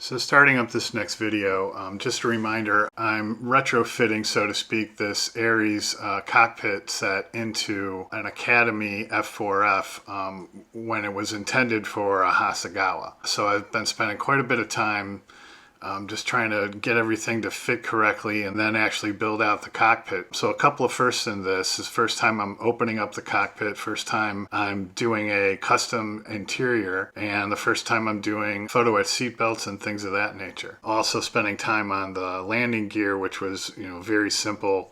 So starting up this next video, just a reminder, I'm retrofitting, so to speak, this Aries cockpit set into an Academy F4F when it was intended for a Hasegawa. So I've been spending quite a bit of time just trying to get everything to fit correctly and then actually build out the cockpit. So a couple of firsts in this. This is the first time I'm opening up the cockpit, first time I'm doing a custom interior, and the first time I'm doing photo etch seatbelts and things of that nature. Also spending time on the landing gear, which was very simple.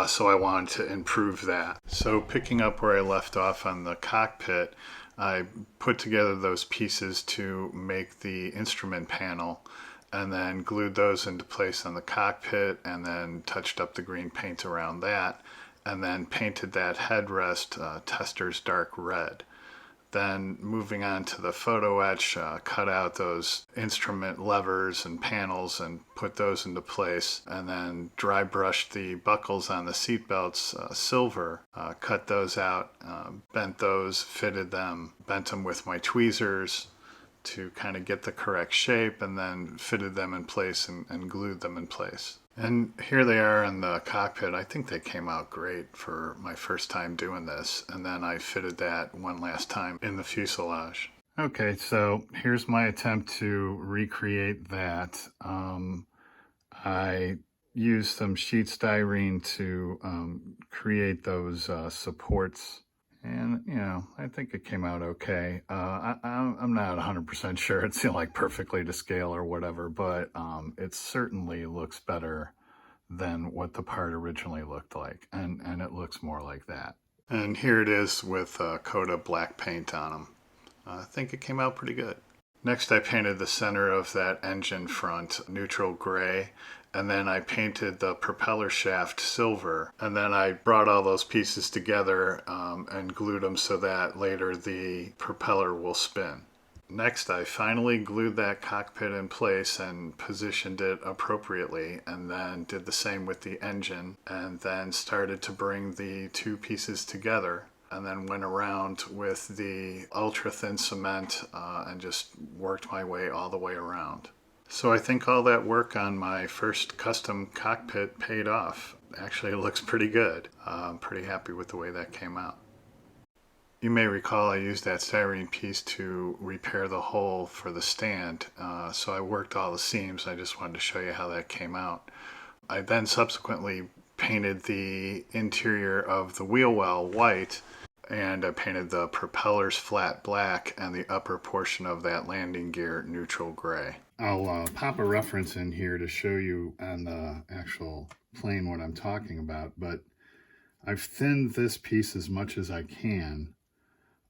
So I wanted to improve that. So picking up where I left off on the cockpit, I put together those pieces to make the instrument panel, and then glued those into place on the cockpit, and then touched up the green paint around that, and then painted that headrest Tester's dark red. Then moving on to the photo etch, cut out those instrument levers and panels and put those into place, and then dry brushed the buckles on the seat belts silver, cut those out, bent those, fitted them, bent them with my tweezers to kind of get the correct shape, and then fitted them in place and glued them in place. And here they are in the cockpit. I think they came out great for my first time doing this. And then I fitted that one last time in the fuselage. Okay, so here's my attempt to recreate that. I used some sheet styrene to create those supports. And, I think it came out okay. I'm not 100% sure it's like perfectly to scale or whatever, but it certainly looks better than what the part originally looked like. And it looks more like that. And here it is with a coat of black paint on them. I think it came out pretty good. Next, I painted the center of that engine front neutral gray, and then I painted the propeller shaft silver, and then I brought all those pieces together and glued them so that later the propeller will spin. Next, I finally glued that cockpit in place and positioned it appropriately, and then did the same with the engine, and then started to bring the two pieces together, and then went around with the ultra thin cement and just worked my way all the way around. So I think all that work on my first custom cockpit paid off. Actually, it looks pretty good. I'm pretty happy with the way that came out. You may recall I used that styrene piece to repair the hole for the stand. So I worked all the seams. I just wanted to show you how that came out. I then subsequently painted the interior of the wheel well white, and I painted the propellers flat black and the upper portion of that landing gear neutral gray. I'll pop a reference in here to show you on the actual plane what I'm talking about, but I've thinned this piece as much as I can,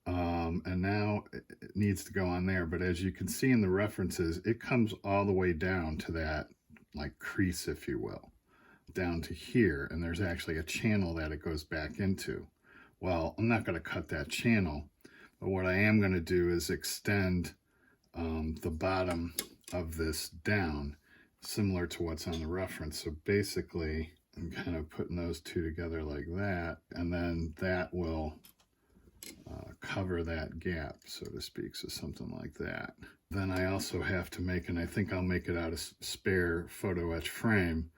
and now it needs to go on there, but as you can see in the references, it comes all the way down to that like crease, if you will, down to here, and there's actually a channel that it goes back into. Well, I'm not going to cut that channel, but what I am going to do is extend the bottom of this down, similar to what's on the reference. So basically, I'm kind of putting those two together like that, and then that will cover that gap, so to speak, so something like that. Then I also have to make, and I think I'll make it out of spare photo etch frame,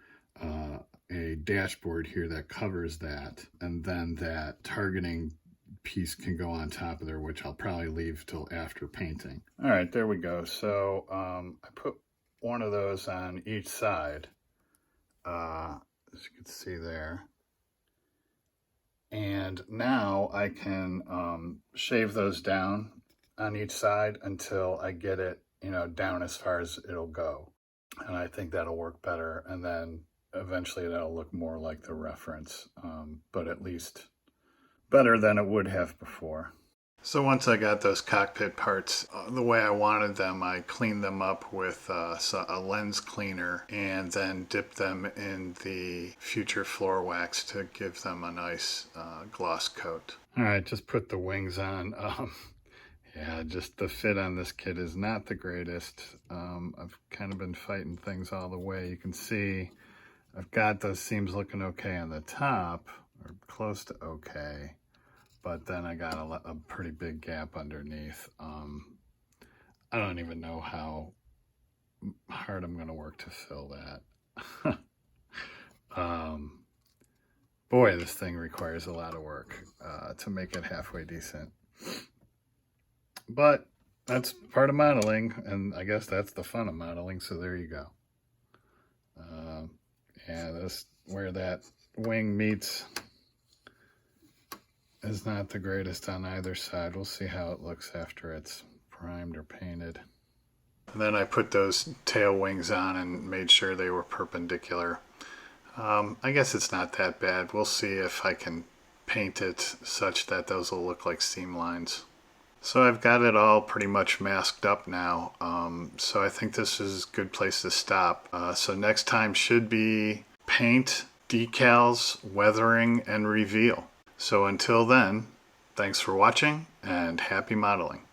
a dashboard here that covers that, and then that targeting piece can go on top of there, which I'll probably leave till after painting. All right, there we go. So I put one of those on each side, as you can see there. And now I can shave those down on each side until I get it, down as far as it'll go. And I think that'll work better. And then eventually that'll look more like the reference, but at least better than it would have before. So once I got those cockpit parts the way I wanted them, I cleaned them up with a lens cleaner and then dipped them in the future floor wax to give them a nice gloss coat. All right, just put the wings on. Yeah, just the fit on this kit is not the greatest. I've kind of been fighting things all the way. You can see I've got those seams looking okay on the top, or close to okay, but then I got a pretty big gap underneath. I don't even know how hard I'm going to work to fill that. Boy, this thing requires a lot of work to make it halfway decent. But that's part of modeling, and I guess that's the fun of modeling, so there you go. Yeah, this where that wing meets is not the greatest on either side. We'll see how it looks after it's primed or painted. And then I put those tail wings on and made sure they were perpendicular. I guess it's not that bad. We'll see if I can paint it such that those will look like seam lines. So I've got it all pretty much masked up now. So I think this is a good place to stop. So next time should be paint, decals, weathering, and reveal. So until then, thanks for watching and happy modeling.